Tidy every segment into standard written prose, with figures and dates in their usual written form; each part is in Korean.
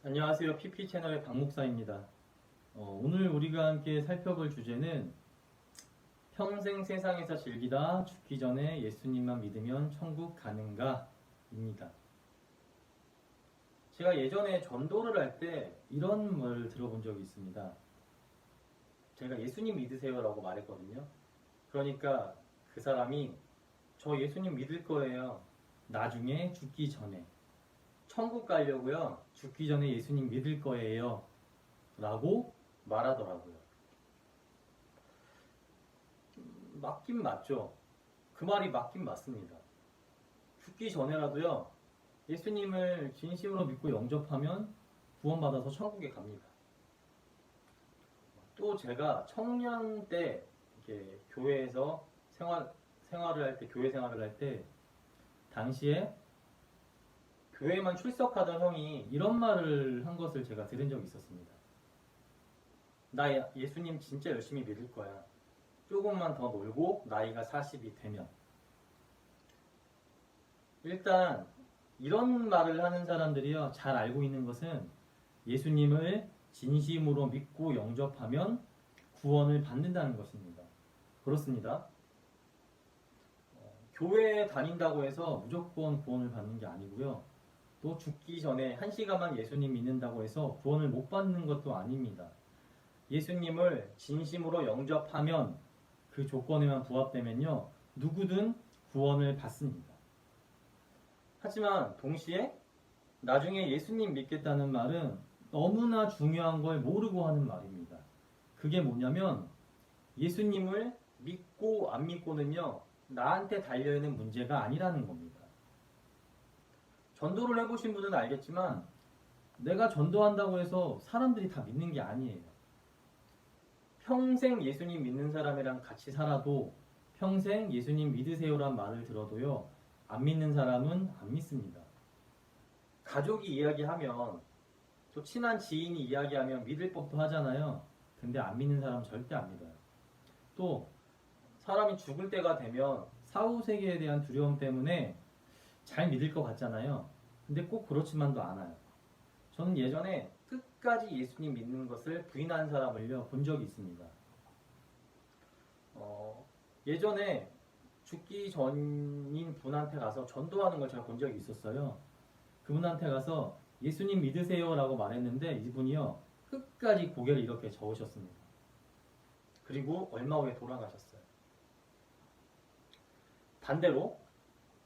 안녕하세요. PP 채널의 박 목사입니다. 오늘 우리가 함께 살펴볼 주제는 평생 세상에서 즐기다 죽기 전에 예수님만 믿으면 천국 가는가? 입니다. 제가 예전에 전도를 할 때 이런 말 들어본 적이 있습니다. 제가 예수님 믿으세요 라고 말했거든요. 그러니까 그 사람이 저 예수님 믿을 거예요. 나중에 죽기 전에. 천국 가려고요. 죽기 전에 예수님 믿을 거예요. 라고 말하더라고요. 맞긴 맞죠. 그 말이 맞긴 맞습니다. 죽기 전에라도요. 예수님을 진심으로 믿고 영접하면 구원받아서 천국에 갑니다. 또 제가 청년 때 이렇게 교회에서 생활을 할 때, 교회 생활을 할 때 당시에 교회만 출석하던 형이 이런 말을 한 것을 제가 들은 적이 있었습니다. 나 예수님 진짜 열심히 믿을 거야. 조금만 더 놀고 나이가 40이 되면. 일단 이런 말을 하는 사람들이요, 잘 알고 있는 것은 예수님을 진심으로 믿고 영접하면 구원을 받는다는 것입니다. 그렇습니다. 교회에 다닌다고 해서 무조건 구원을 받는 게 아니고요. 또 죽기 전에 1시간만 예수님 믿는다고 해서 구원을 못 받는 것도 아닙니다. 예수님을 진심으로 영접하면 그 조건에만 부합되면요, 누구든 구원을 받습니다. 하지만 동시에 나중에 예수님 믿겠다는 말은 너무나 중요한 걸 모르고 하는 말입니다. 그게 뭐냐면 예수님을 믿고 안 믿고는요, 나한테 달려있는 문제가 아니라는 겁니다. 전도를 해보신 분은 알겠지만 내가 전도한다고 해서 사람들이 다 믿는 게 아니에요. 평생 예수님 믿는 사람이랑 같이 살아도 평생 예수님 믿으세요란 말을 들어도요, 안 믿는 사람은 안 믿습니다. 가족이 이야기하면, 또 친한 지인이 이야기하면 믿을 법도 하잖아요. 근데 안 믿는 사람은 절대 안 믿어요. 또 사람이 죽을 때가 되면 사후세계에 대한 두려움 때문에 잘 믿을 것 같잖아요. 근데 꼭 그렇지만도 않아요. 저는 예전에 끝까지 예수님 믿는 것을 부인한 사람을요, 본 적이 있습니다. 예전에 죽기 전인 분한테 가서 전도하는 걸 제가 본 적이 있었어요. 그분한테 가서 예수님 믿으세요 라고 말했는데 이분이요, 끝까지 고개를 이렇게 저으셨습니다. 그리고 얼마 후에 돌아가셨어요. 반대로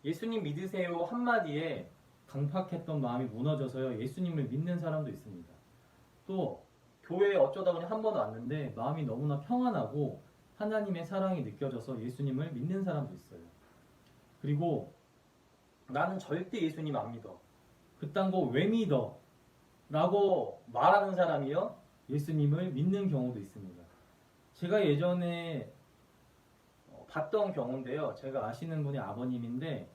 예수님 믿으세요 한마디에 강팍했던 마음이 무너져서요, 예수님을 믿는 사람도 있습니다. 또 교회에 어쩌다 보니 한 번 왔는데 마음이 너무나 평안하고 하나님의 사랑이 느껴져서 예수님을 믿는 사람도 있어요. 그리고 나는 절대 예수님 안 믿어, 그딴 거 왜 믿어? 라고 말하는 사람이요, 예수님을 믿는 경우도 있습니다. 제가 예전에 봤던 경우인데요, 제가 아시는 분이 아버님인데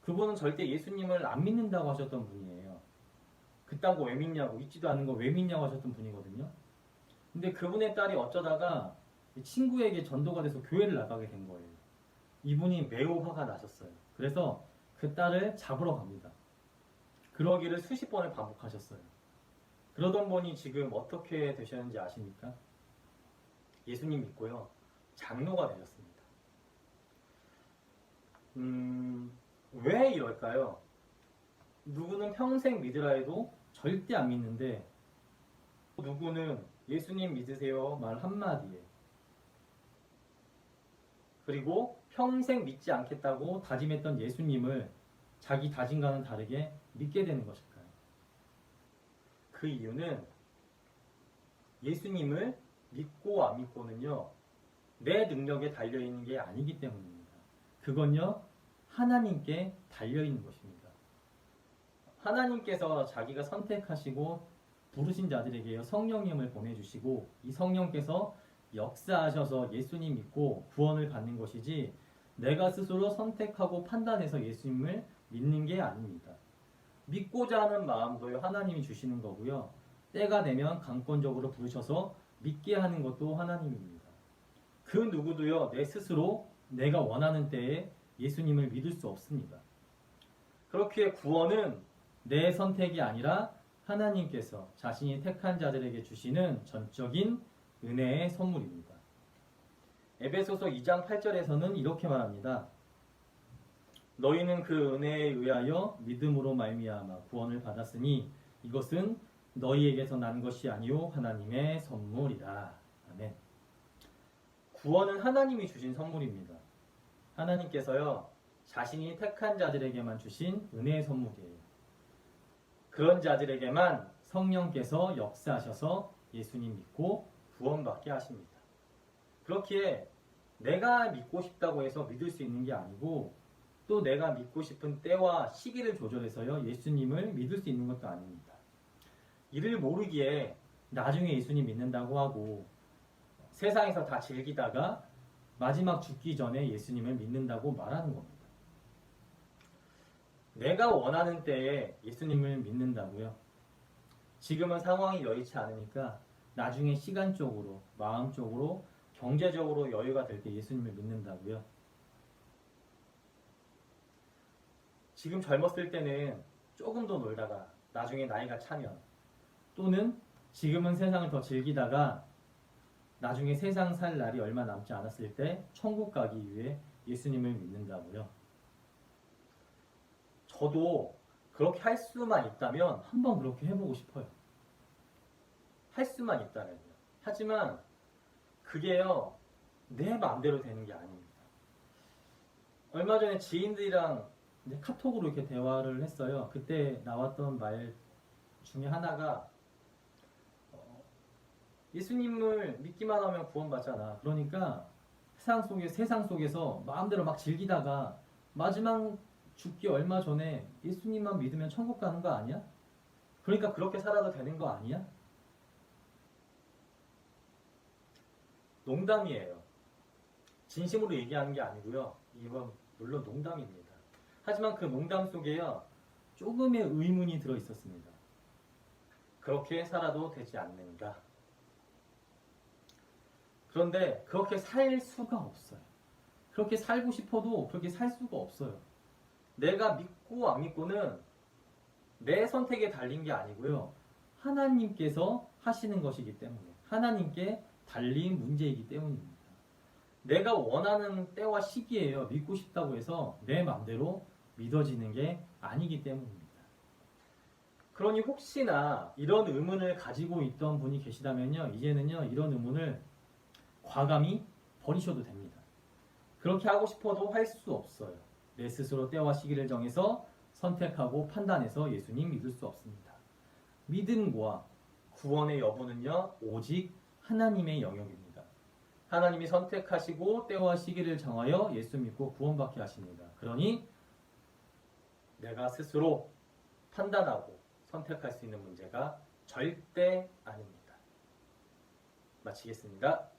그분은 절대 예수님을 안 믿는다고 하셨던 분이에요. 그딴 거 왜 믿냐고, 있지도 않은 거 왜 믿냐고 하셨던 분이거든요. 근데 그분의 딸이 어쩌다가 친구에게 전도가 돼서 교회를 나가게 된 거예요. 이분이 매우 화가 나셨어요. 그래서 그 딸을 잡으러 갑니다. 그러기를 수십 번을 반복하셨어요. 그러던 분이 지금 어떻게 되셨는지 아십니까? 예수님 믿고요, 장로가 되셨습니다. 왜 이럴까요? 누구는 평생 믿으라 해도 절대 안 믿는데, 누구는 예수님 믿으세요 말 한마디에, 그리고 평생 믿지 않겠다고 다짐했던 예수님을 자기 다짐과는 다르게 믿게 되는 것일까요? 그 이유는 예수님을 믿고 안 믿고는요, 내 능력에 달려있는 게 아니기 때문입니다. 그건요, 하나님께 달려있는 것입니다. 하나님께서 자기가 선택하시고 부르신 자들에게요, 성령님을 보내주시고 이 성령께서 역사하셔서 예수님 믿고 구원을 받는 것이지, 내가 스스로 선택하고 판단해서 예수님을 믿는 게 아닙니다. 믿고자 하는 마음도요, 하나님이 주시는 거고요, 때가 되면 강권적으로 부르셔서 믿게 하는 것도 하나님입니다. 그 누구도요, 내 스스로 내가 원하는 때에 예수님을 믿을 수 없습니다. 그렇기에 구원은 내 선택이 아니라 하나님께서 자신이 택한 자들에게 주시는 전적인 은혜의 선물입니다. 에베소서 2장 8절에서는 이렇게 말합니다. 너희는 그 은혜에 의하여 믿음으로 말미암아 구원을 받았으니 이것은 너희에게서 난 것이 아니요 하나님의 선물이라. 아멘. 구원은 하나님이 주신 선물입니다. 하나님께서요 자신이 택한 자들에게만 주신 은혜의 선물이에요. 그런 자들에게만 성령께서 역사하셔서 예수님 믿고 구원받게 하십니다. 그렇기에 내가 믿고 싶다고 해서 믿을 수 있는 게 아니고 또 내가 믿고 싶은 때와 시기를 조절해서요 예수님을 믿을 수 있는 것도 아닙니다. 이를 모르기에 나중에 예수님 믿는다고 하고 세상에서 다 즐기다가 마지막 죽기 전에 예수님을 믿는다고 말하는 겁니다. 내가 원하는 때에 예수님을 믿는다고요. 지금은 상황이 여의치 않으니까 나중에 시간적으로, 마음적으로, 경제적으로 여유가 될 때 예수님을 믿는다고요. 지금 젊었을 때는 조금 더 놀다가 나중에 나이가 차면 또는 지금은 세상을 더 즐기다가 나중에 세상 살 날이 얼마 남지 않았을 때 천국 가기 위해 예수님을 믿는다고요. 저도 그렇게 할 수만 있다면 한번 그렇게 해보고 싶어요. 할 수만 있다면요. 하지만 그게요 내 마음대로 되는 게 아닙니다. 얼마 전에 지인들이랑 카톡으로 이렇게 대화를 했어요. 그때 나왔던 말 중에 하나가 예수님을 믿기만 하면 구원받잖아. 그러니까 세상 속에서 마음대로 막 즐기다가 마지막 죽기 얼마 전에 예수님만 믿으면 천국 가는 거 아니야? 그러니까 그렇게 살아도 되는 거 아니야? 농담이에요. 진심으로 얘기하는 게 아니고요. 이건 물론 농담입니다. 하지만 그 농담 속에요 조금의 의문이 들어 있었습니다. 그렇게 살아도 되지 않는가? 그런데 그렇게 살 수가 없어요. 그렇게 살고 싶어도 그렇게 살 수가 없어요. 내가 믿고 안 믿고는 내 선택에 달린 게 아니고요. 하나님께서 하시는 것이기 때문에 하나님께 달린 문제이기 때문입니다. 내가 원하는 때와 시기에요. 믿고 싶다고 해서 내 마음대로 믿어지는 게 아니기 때문입니다. 그러니 혹시나 이런 의문을 가지고 있던 분이 계시다면요. 이제는요. 이런 의문을 과감히 버리셔도 됩니다. 그렇게 하고 싶어도 할 수 없어요. 내 스스로 때와 시기를 정해서 선택하고 판단해서 예수님 믿을 수 없습니다. 믿음과 구원의 여부는요. 오직 하나님의 영역입니다. 하나님이 선택하시고 때와 시기를 정하여 예수 믿고 구원받게 하십니다. 그러니 내가 스스로 판단하고 선택할 수 있는 문제가 절대 아닙니다. 마치겠습니다.